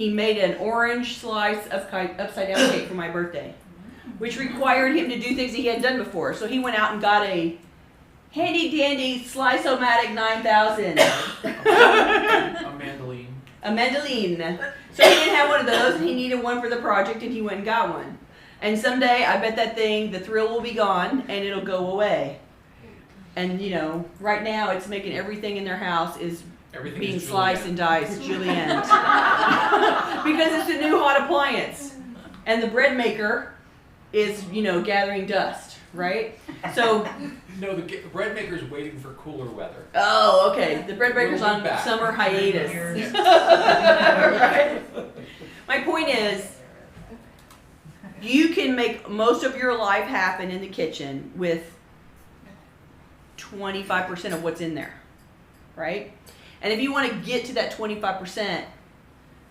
[SPEAKER 1] made an orange slice of upside down cake for my birthday, which required him to do things that he hadn't done before. So he went out and got a handy dandy Slice-O-Matic 9000.
[SPEAKER 3] A mandolin.
[SPEAKER 1] A mandolin. So he didn't have one of those, and he needed one for the project, and he went and got one. And someday, I bet that thing, the thrill will be gone, and it'll go away. And, you know, right now, it's making everything in their house is
[SPEAKER 3] Everything
[SPEAKER 1] being
[SPEAKER 3] is
[SPEAKER 1] sliced and diced, julienne. Because it's a new hot appliance. And the bread maker is, you know, gathering dust, right? So...
[SPEAKER 3] No, the bread maker's waiting for cooler weather.
[SPEAKER 1] Oh, okay. The bread maker's
[SPEAKER 3] We'll be
[SPEAKER 1] on
[SPEAKER 3] back.
[SPEAKER 1] summer hiatus. Right? My point is, you can make most of your life happen in the kitchen with 25% of what's in there, right? And if you want to get to that 25%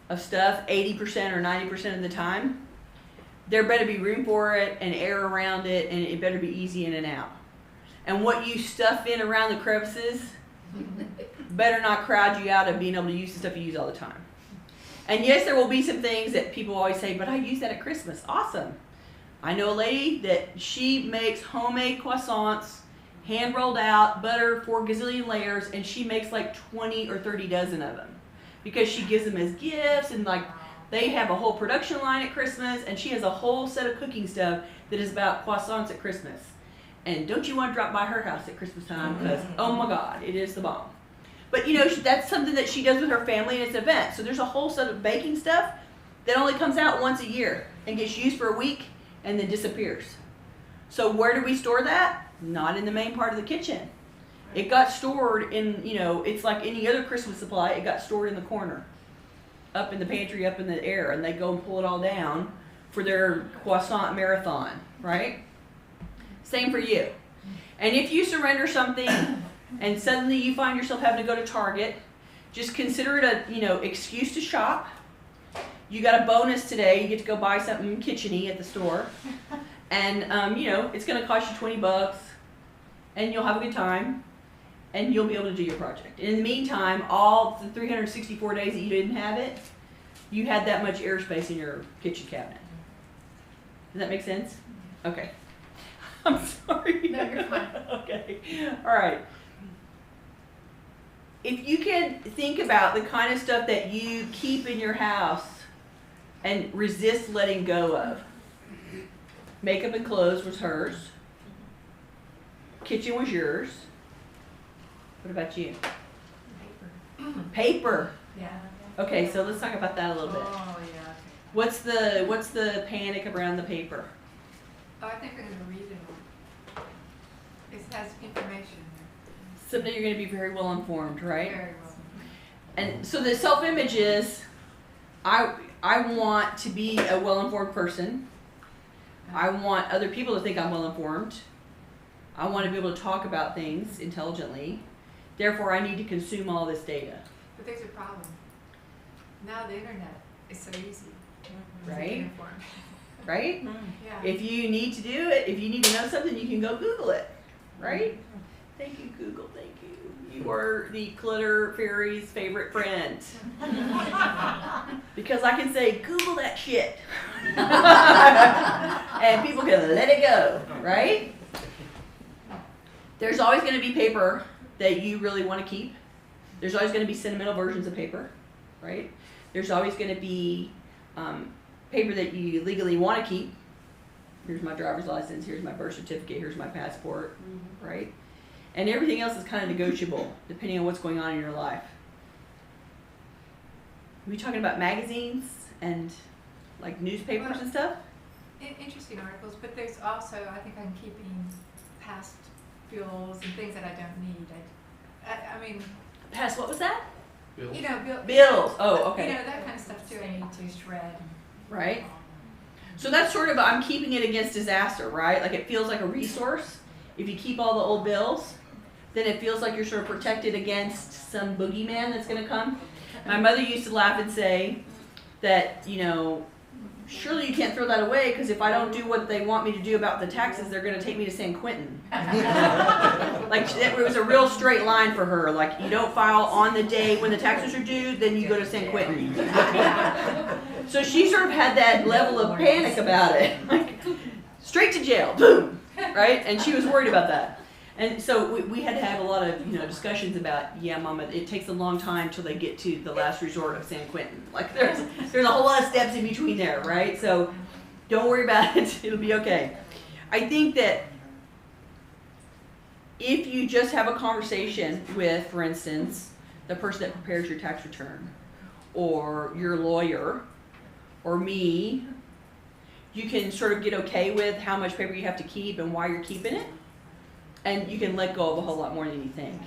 [SPEAKER 1] of stuff 80% or 90% of the time, there better be room for it and air around it, and it better be easy in and out. And what you stuff in around the crevices better not crowd you out of being able to use the stuff you use all the time. And yes, there will be some things that people always say, but I use that at Christmas. Awesome. I know a lady that she makes homemade croissants, hand rolled out, butter, 4 gazillion layers, and she makes like 20 or 30 dozen of them. Because she gives them as gifts, and like they have a whole production line at Christmas, and she has a whole set of cooking stuff that is about croissants at Christmas. And don't you want to drop by her house at Christmas time, because, oh my God, it is the bomb. But, you know, that's something that she does with her family, and it's an event. So there's a whole set of baking stuff that only comes out once a year and gets used for a week and then disappears. So where do we store that? Not in the main part of the kitchen. It got stored in, you know, it's like any other Christmas supply. It got stored in the corner, up in the pantry, up in the air, and they go and pull it all down for their croissant marathon, right? Same for you. And if you surrender something and suddenly you find yourself having to go to Target, just consider it a, you know, excuse to shop. You got a bonus today. You get to go buy something kitchen-y at the store. And, you know, it's going to cost you $20, and you'll have a good time, and you'll be able to do your project. And in the meantime, all the 364 days that you didn't have it, you had that much airspace in your kitchen cabinet. Does that make sense? Okay. I'm sorry.
[SPEAKER 6] No, you're fine.
[SPEAKER 1] Okay. All right. If you can think about the kind of stuff that you keep in your house and resist letting go of. Makeup and clothes was hers. Kitchen was yours. What about you? Paper.
[SPEAKER 6] Yeah.
[SPEAKER 1] Okay, so let's talk about that a little bit.
[SPEAKER 2] Oh, yeah.
[SPEAKER 1] What's the panic around the paper?
[SPEAKER 10] Oh, I think we're gonna read it all. It has information
[SPEAKER 1] Someday you're going to be very well informed,
[SPEAKER 10] there.
[SPEAKER 1] right?
[SPEAKER 10] Very well.
[SPEAKER 1] And so the self-image is, I want to be a well-informed person. I want other people to think I'm well-informed. I want to be able to talk about things intelligently. Therefore, I need to consume all this data.
[SPEAKER 10] But there's a problem. Now the internet is so easy. to
[SPEAKER 1] Right?
[SPEAKER 10] get informed.
[SPEAKER 1] Right?
[SPEAKER 10] Yeah.
[SPEAKER 1] If you need to do it, if you need to know something, you can go Google it. Right? Thank you, Google. Thank you. You are the Clutter Fairy's favorite friend. Because I can say, Google that shit. And people can let it go. Right? There's always going to be paper that you really want to keep. There's always going to be sentimental versions of paper. Right? There's always going to be paper that you legally want to keep. Here's my driver's license, here's my birth certificate, here's my passport, right? And everything else is kind of negotiable, depending on what's going on in your life. we talking about magazines and like newspapers and stuff?
[SPEAKER 10] Interesting articles, but there's also, I think I'm keeping past bills and things that I don't need. I mean,
[SPEAKER 1] Past, what was that?
[SPEAKER 3] Bill?
[SPEAKER 10] you know,
[SPEAKER 1] Bills. Oh, okay.
[SPEAKER 10] You know, that kind of stuff too, I need to shred.
[SPEAKER 1] Right? So that's sort of, I'm keeping it against disaster, right? Like it feels like a resource. If you keep all the old bills, then it feels like you're sort of protected against some boogeyman that's going to come. My mother used to laugh and say that, you know, surely you can't throw that away because if I don't do what they want me to do about the taxes, they're going to take me to San Quentin. Like it was a real straight line for her. Like you don't file on the day when the taxes are due, then you go to San Quentin. So she sort of had that level of panic about it. Like straight to jail, boom, right? And she was worried about that. And so we had to have a lot of, you know, discussions about, yeah, Mama, it takes a long time till they get to the last resort of San Quentin. Like there's a whole lot of steps in between there, right? So don't worry about it. It'll be okay. I think that if you just have a conversation with, for instance, the person that prepares your tax return, or your lawyer, or me, you can sort of get okay with how much paper you have to keep and why you're keeping it. And you can let go of a whole lot more than you think.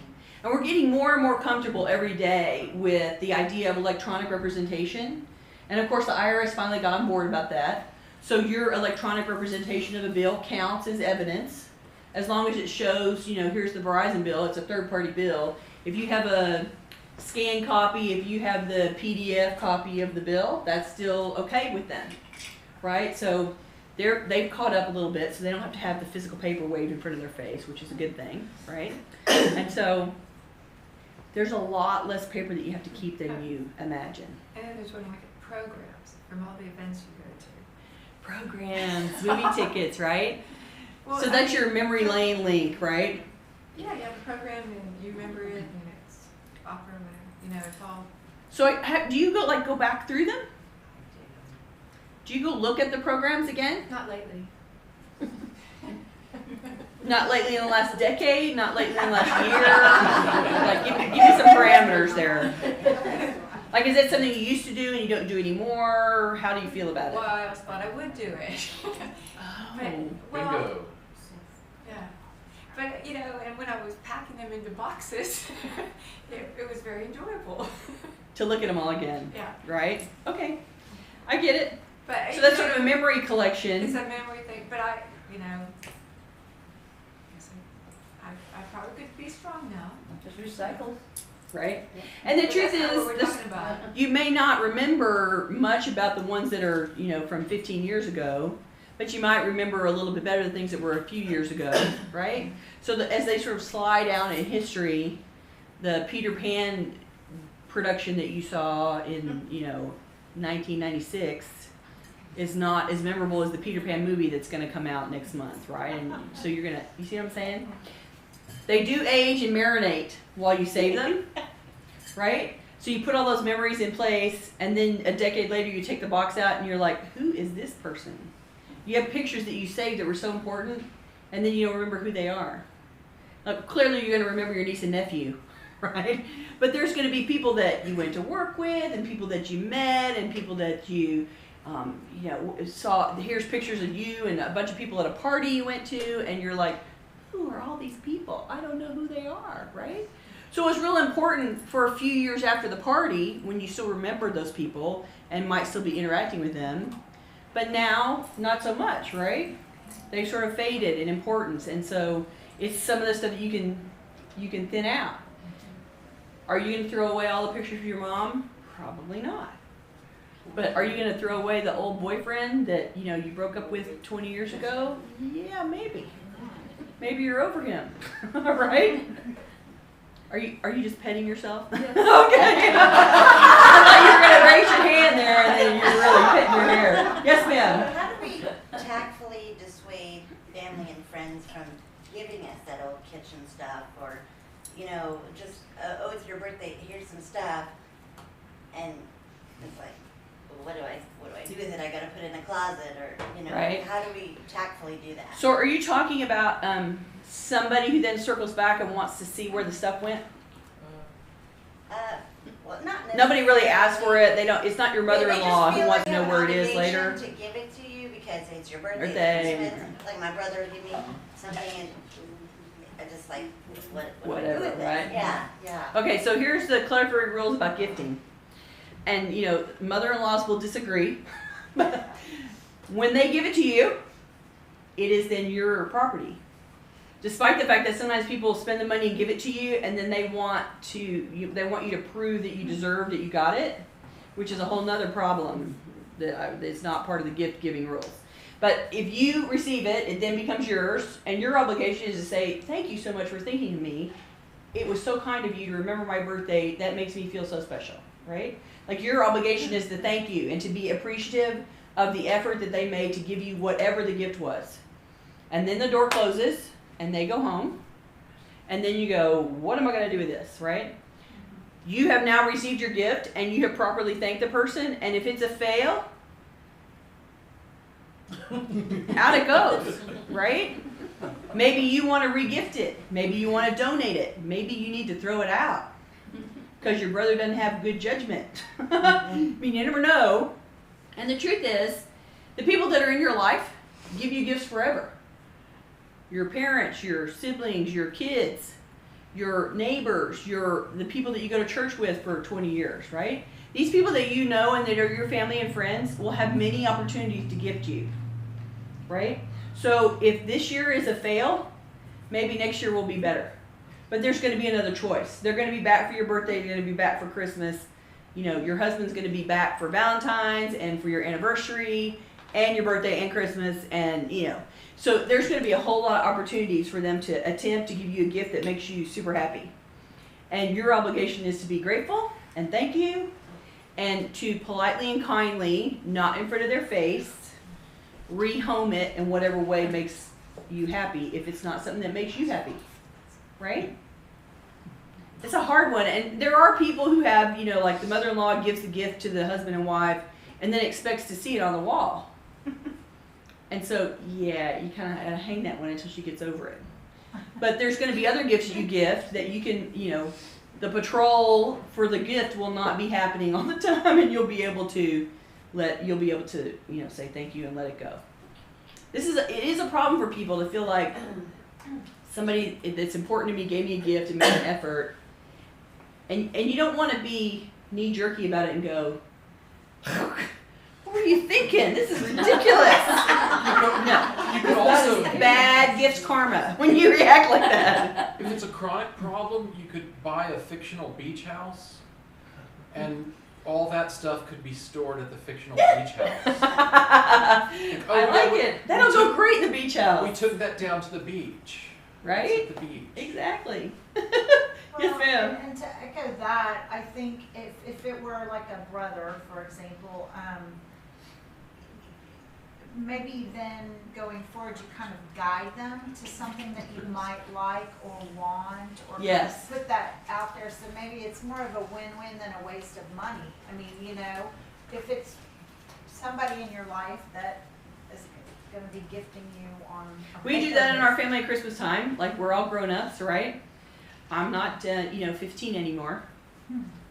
[SPEAKER 1] And we're getting more and more comfortable every day with the idea of electronic representation. And of course the IRS finally got on board about that. So your electronic representation of a bill counts as evidence, as long as it shows, you know, here's the Verizon bill, it's a third-party bill. If you have a scanned copy, if you have the PDF copy of the bill, that's still okay with them, right? So they've caught up a little bit, so they don't have to have the physical paper waved in front of their face, which is a good thing, right? And so there's a lot less paper that you have to keep than you imagine.
[SPEAKER 10] And then there's one like programs from all the events you go to.
[SPEAKER 1] Programs, movie tickets, right?
[SPEAKER 10] Well,
[SPEAKER 1] So that's your memory lane link, right?
[SPEAKER 10] Yeah, you have a program and you remember it and it's opera, you know, it's all.
[SPEAKER 1] So do you go back through them? Do you go look at the programs again?
[SPEAKER 10] Not lately.
[SPEAKER 1] Not lately in the last decade? Not lately in the last year? Like, give me some parameters there. Like, is that something you used to do and you don't do anymore? How do you feel about it?
[SPEAKER 10] Well, I always thought I would do it.
[SPEAKER 3] Bingo.
[SPEAKER 10] Yeah. But, you know, and when I was packing them into boxes, it was very enjoyable.
[SPEAKER 1] To look at them all again.
[SPEAKER 10] Yeah.
[SPEAKER 1] Right? Okay. I get it.
[SPEAKER 10] But,
[SPEAKER 1] So that's sort of a memory collection.
[SPEAKER 10] It's a memory thing, but I, you know, I probably could be strong now.
[SPEAKER 1] Just recycle. Right? And the truth
[SPEAKER 10] That's not what we're
[SPEAKER 1] is,
[SPEAKER 10] talking about.
[SPEAKER 1] you may not remember much about the ones that are, you know, from 15 years ago, but you might remember a little bit better the things that were a few years ago, right? So as they sort of slide down in history, the Peter Pan production that you saw in, you know, 1996 is not as memorable as the Peter Pan movie that's going to come out next month, right? And so you're going to, you see what I'm saying? They do age and marinate while you save them, right? So you put all those memories in place, and then a decade later you take the box out and you're like, who is this person? You have pictures that you saved that were so important, and then you don't remember who they are. Like, clearly you're going to remember your niece and nephew, right? But there's going to be people that you went to work with, and people that you met, and people that you saw. Here's pictures of you and a bunch of people at a party you went to, and you're like, who are all these people? I don't know who they are, right? So it was real important for a few years after the party when you still remembered those people and might still be interacting with them. But now, not so much, right? They sort of faded in importance, and so it's some of the stuff that you can thin out. Are you going to throw away all the pictures of your mom? Probably not. But are you going to throw away the old boyfriend that you broke up with 20 years ago? Yeah, maybe. Maybe you're over him, right? Are you just petting yourself? Yes. Okay. I thought you were going to raise your hand there and then you're really petting your hair. Yes, ma'am.
[SPEAKER 11] How do we tactfully dissuade family and friends from giving us that old kitchen stuff, or, just, oh, it's your birthday, here's some stuff, and it's like, well, what do I do with it? I got to put it in a closet, or,
[SPEAKER 1] Right.
[SPEAKER 11] How do we tactfully do that?
[SPEAKER 1] So are you talking about somebody who then circles back and wants to see where the stuff went?
[SPEAKER 11] Well, not
[SPEAKER 1] Nobody really asks for it. They don't. It's not your mother-in-law who wants to know where it is later.
[SPEAKER 11] To give it to you because it's your birthday.
[SPEAKER 1] Birthday.
[SPEAKER 11] Christmas. Like my brother would give me something and I just like what
[SPEAKER 1] Whatever,
[SPEAKER 11] do with it?
[SPEAKER 1] right?
[SPEAKER 11] Yeah, yeah.
[SPEAKER 1] Okay, so here's the Clutter Fairy rules about gifting. And mother-in-laws will disagree. But when they give it to you, it is then your property. Despite the fact that sometimes people spend the money and give it to you, and then they want you to prove that you deserve that you got it, which is a whole nother problem that's not part of the gift giving rules. But if you receive it, it then becomes yours, and your obligation is to say, thank you so much for thinking of me. It was so kind of you to remember my birthday. That makes me feel so special, right? Like your obligation is to thank you and to be appreciative of the effort that they made to give you whatever the gift was. And then the door closes, and they go home, and then you go, what am I going to do with this, right? You have now received your gift, and you have properly thanked the person, and if it's a fail, out it goes, right? Maybe you want to re-gift it. Maybe you want to donate it. Maybe you need to throw it out because your brother doesn't have good judgment. I mean, you never know. And the truth is, the people that are in your life give you gifts forever. Your parents, your siblings, your kids, your neighbors, the people that you go to church with for 20 years, right? These people that you know and that are your family and friends will have many opportunities to gift you, right? So if this year is a fail, maybe next year will be better. But there's going to be another choice. They're going to be back for your birthday. They're going to be back for Christmas. Your husband's going to be back for Valentine's and for your anniversary and your birthday and Christmas and, So there's going to be a whole lot of opportunities for them to attempt to give you a gift that makes you super happy. And your obligation is to be grateful and thank you and to politely and kindly, not in front of their face, rehome it in whatever way makes you happy if it's not something that makes you happy, right? It's a hard one. And there are people who have, like the mother-in-law gives the gift to the husband and wife and then expects to see it on the wall. And so, yeah, you kind of hang that one until she gets over it. But there's going to be other gifts that you gift that you can, the patrol for the gift will not be happening all the time, and you'll be able to say thank you and let it go. It is a problem for people to feel like somebody that's important to me gave me a gift and made an effort, and you don't want to be knee-jerky about it and go, what were you thinking? This is ridiculous.
[SPEAKER 3] You could also
[SPEAKER 1] bad gift karma when you react like that.
[SPEAKER 3] If it's a chronic problem, you could buy a fictional beach house, and all that stuff could be stored at the fictional beach house.
[SPEAKER 1] I like it. That'll go great in the beach house.
[SPEAKER 3] We took that down to the beach.
[SPEAKER 1] Right?
[SPEAKER 3] It's at the beach.
[SPEAKER 1] Exactly.
[SPEAKER 8] Well,
[SPEAKER 1] Yes, ma'am.
[SPEAKER 8] And to echo that, I think if it were like a brother, for example, maybe then going forward you kind of guide them to something that you might like or want or
[SPEAKER 1] Yes.
[SPEAKER 8] put that out there, so maybe it's more of a win-win than a waste of money. I mean, if it's somebody in your life that is going to be gifting you on
[SPEAKER 1] We do that in our family at Christmas time. Like, we're all grown-ups, right? I'm not, 15 anymore.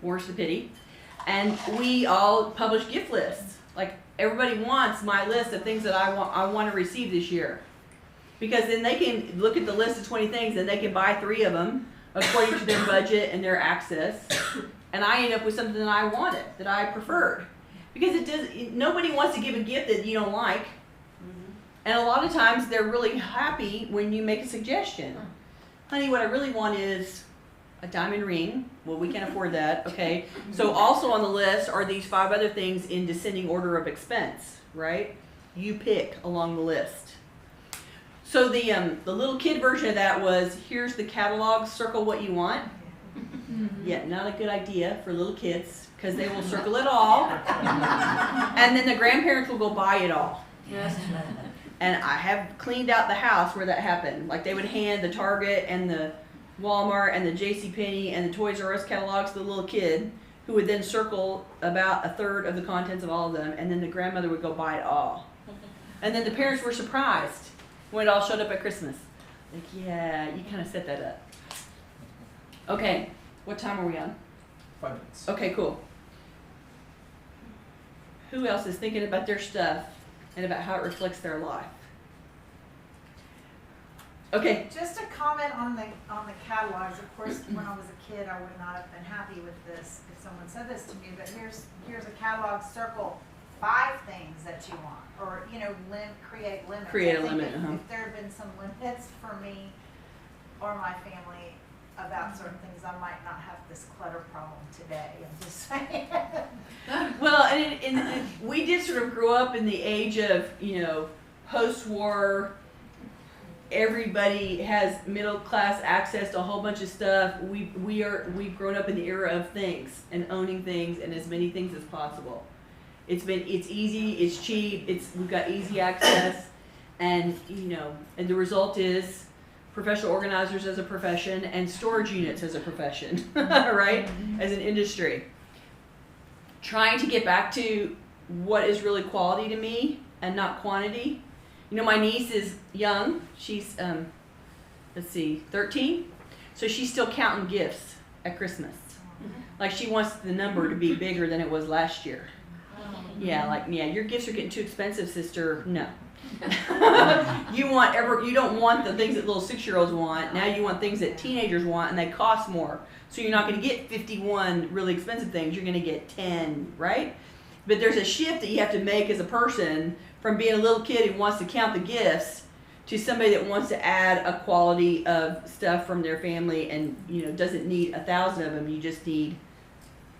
[SPEAKER 1] More's the pity. And we all publish gift lists. Like, everybody wants my list of things that I want to receive this year. Because then they can look at the list of 20 things and they can buy 3 of them according to their budget and their access. And I end up with something that I wanted, that I preferred. Because nobody wants to give a gift that you don't like. And a lot of times they're really happy when you make a suggestion. Honey, what I really want is a diamond ring. Well, we can't afford that. Okay. So also on the list are these 5 other things in descending order of expense, right? You pick along the list. So the little kid version of that was, here's the catalog, circle what you want. Yeah, not a good idea for little kids because they will circle it all. And then the grandparents will go buy it all.
[SPEAKER 7] Yes.
[SPEAKER 1] And I have cleaned out the house where that happened. Like, they would hand the Target and the Walmart and the JCPenney and the Toys R Us catalogs to the little kid, who would then circle about 1/3 of the contents of all of them, and then the grandmother would go buy it all. And then the parents were surprised when it all showed up at Christmas. Like, yeah, you kind of set that up. Okay, what time are we on?
[SPEAKER 3] 5 minutes.
[SPEAKER 1] Okay, cool. Who else is thinking about their stuff and about how it reflects their life? Okay.
[SPEAKER 8] Just a comment on the catalogs. Of course, when I was a kid, I would not have been happy with this if someone said this to me. But here's a catalog. Circle 5 things that you want, or create limits.
[SPEAKER 1] Create a
[SPEAKER 8] I think
[SPEAKER 1] limit.
[SPEAKER 8] If there had been some limits for me or my family about certain things, I might not have this clutter problem today. I'm just saying.
[SPEAKER 1] Well, and we did sort of grow up in the age of, post-war, everybody has middle class access to a whole bunch of stuff. We've grown up in the era of things and owning things and as many things as possible. It's easy, it's cheap, we've got easy access, and and the result is professional organizers as a profession and storage units as a profession, right? As an industry. Trying to get back to what is really quality to me and not quantity. My niece is young. She's, 13. So she's still counting gifts at Christmas. Like she wants the number to be bigger than it was last year. Yeah, your gifts are getting too expensive, sister. No. You don't want the things that little 6-year-olds want. Now you want things that teenagers want, and they cost more. So you're not going to get 51 really expensive things. You're going to get 10, right? But there's a shift that you have to make as a person from being a little kid who wants to count the gifts to somebody that wants to add a quality of stuff from their family and doesn't need 1,000 of them. You just need,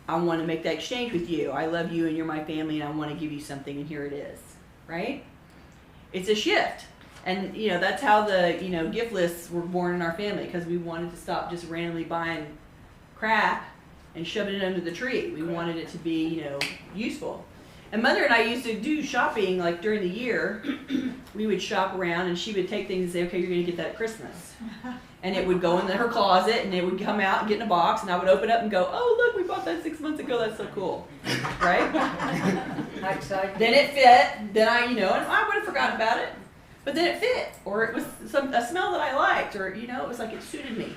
[SPEAKER 1] I want to make that exchange with you. I love you and you're my family and I want to give you something and here it is, right? It's a shift. And that's how the gift lists were born in our family, because we wanted to stop just randomly buying crap and shoving it under the tree. We wanted it to be useful. And Mother and I used to do shopping like during the year. We would shop around and she would take things and say, okay, you're going to get that at Christmas. And it would go in her closet and it would come out and get in a box and I would open up and go, oh, look, we bought that 6 months ago. That's so cool. Right? Then it fit. Then and I would have forgotten about it. But then it fit. Or it was a smell that I liked. Or, it was like it suited me.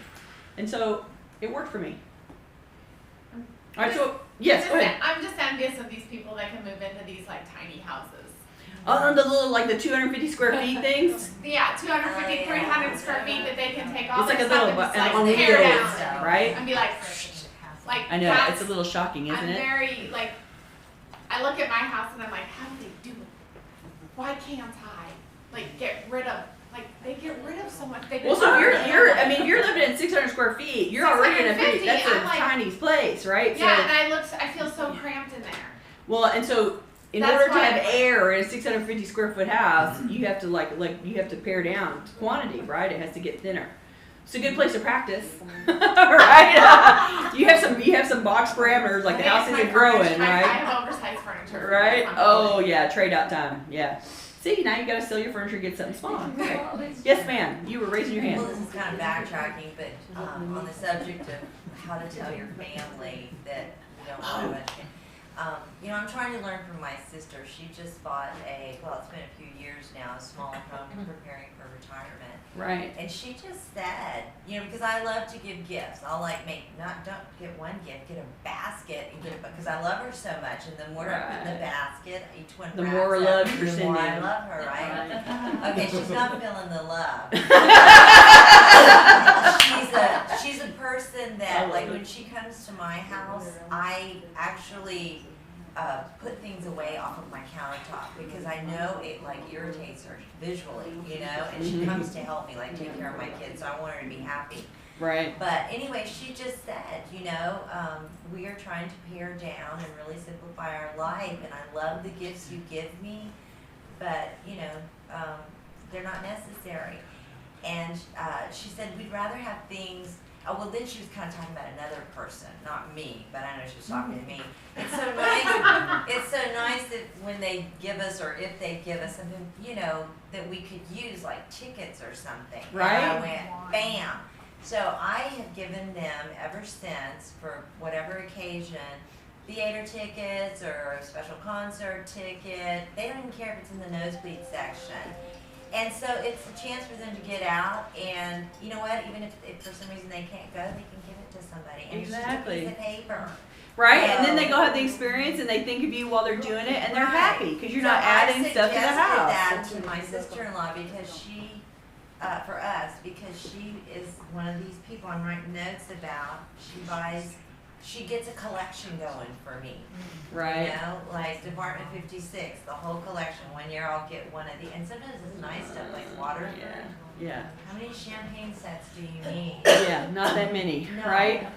[SPEAKER 1] And so it worked for me. All right, so, yes, go ahead.
[SPEAKER 6] I'm just envious of these people that can move into these tiny houses.
[SPEAKER 1] Oh, the little, the 250 square feet things?
[SPEAKER 6] Yeah, 250, 300 square feet that they can take all
[SPEAKER 1] their
[SPEAKER 6] stuff
[SPEAKER 1] and just
[SPEAKER 6] tear
[SPEAKER 1] wheels,
[SPEAKER 6] down.
[SPEAKER 1] right?
[SPEAKER 6] And be like
[SPEAKER 1] I know, it's a little shocking, isn't it?
[SPEAKER 6] I'm very, I look at my house and I'm like, how do they do it? Why can't I, get rid of, they get rid of so much.
[SPEAKER 1] Well, so if you're living in 600 square feet, you're already in that's a tiny place, right?
[SPEAKER 6] Yeah, and I feel so cramped in there.
[SPEAKER 1] Well, and so in order to have air in a 650 square foot house, you have to you have to pare down quantity, right? It has to get thinner. It's a good place to practice, right? You have some box parameters, the house isn't growing, right?
[SPEAKER 6] I have oversized furniture.
[SPEAKER 1] Right? Oh yeah, trade out time. Yeah. See, now you got to sell your furniture and get something small. Okay. Yes, ma'am. You were raising your hand.
[SPEAKER 12] Well, this is kind of backtracking, but on the subject of how to tell your family that you don't want much. I'm trying to learn from my sister. She just bought it's been a few years now, a small home preparing for retirement.
[SPEAKER 1] Right.
[SPEAKER 12] And she just said, because I love to give gifts. I'll don't get one gift, get a basket and get it, because I love her so much. And the more I put in the basket, each one
[SPEAKER 1] the more love you're
[SPEAKER 12] the
[SPEAKER 1] sending.
[SPEAKER 12] more I love her, right? Okay, she's not feeling the love. she's a person that when she comes to my house, I actually put things away off of my countertop because I know it irritates her visually, and she comes to help me take care of my kids, so I want her to be happy.
[SPEAKER 1] Right.
[SPEAKER 12] But anyway, she just said, we are trying to pare down and really simplify our life, and I love the gifts you give me, but they're not necessary. And she said we'd rather have things. Oh, well, then she was kind of talking about another person, not me, but I know she was talking to me. It's so nice. It's so nice that when they give us, or if they give us something, that we could use, like tickets or something.
[SPEAKER 1] Right.
[SPEAKER 12] And I went, bam. So I have given them ever since, for whatever occasion, theater tickets or a special concert ticket. They don't even care if it's in the nosebleed section. And so it's a chance for them to get out, and you know what? Even if for some reason they can't go, they can give it to somebody. And
[SPEAKER 1] exactly.
[SPEAKER 12] It's just a piece of paper.
[SPEAKER 1] Right? And then they go have the experience and they think of you while they're doing it and they're happy because you're not adding stuff to the house.
[SPEAKER 12] I suggested that to my sister-in-law because she, for us, because she is one of these people I'm writing notes about. She gets a collection going for me.
[SPEAKER 1] Right.
[SPEAKER 12] You know, like Department 56, the whole collection. 1 year I'll get one of the, and sometimes it's nice stuff like water.
[SPEAKER 1] Yeah.
[SPEAKER 12] How many champagne sets do you need?
[SPEAKER 1] Yeah, not that many,
[SPEAKER 12] No.
[SPEAKER 1] right?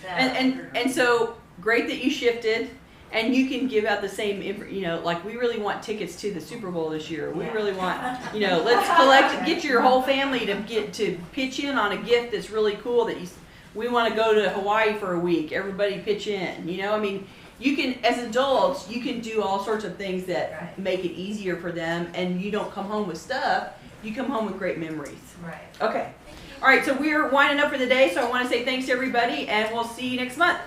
[SPEAKER 12] So,
[SPEAKER 1] And so great that you shifted, and you can give out the same, you know, like we really want tickets to the Super Bowl this year. We really want, you know, let's get your whole family to pitch in on a gift that's really cool that we want to go to Hawaii for a week. Everybody pitch in, you know, I mean, you can, as adults, you can do all sorts of things that make it easier for them, and you don't come home with stuff, you come home with great memories.
[SPEAKER 12] Right.
[SPEAKER 1] Okay. All right, so we're winding up for the day, so I want to say thanks to everybody, and we'll see you next month.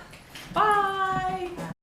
[SPEAKER 1] Bye.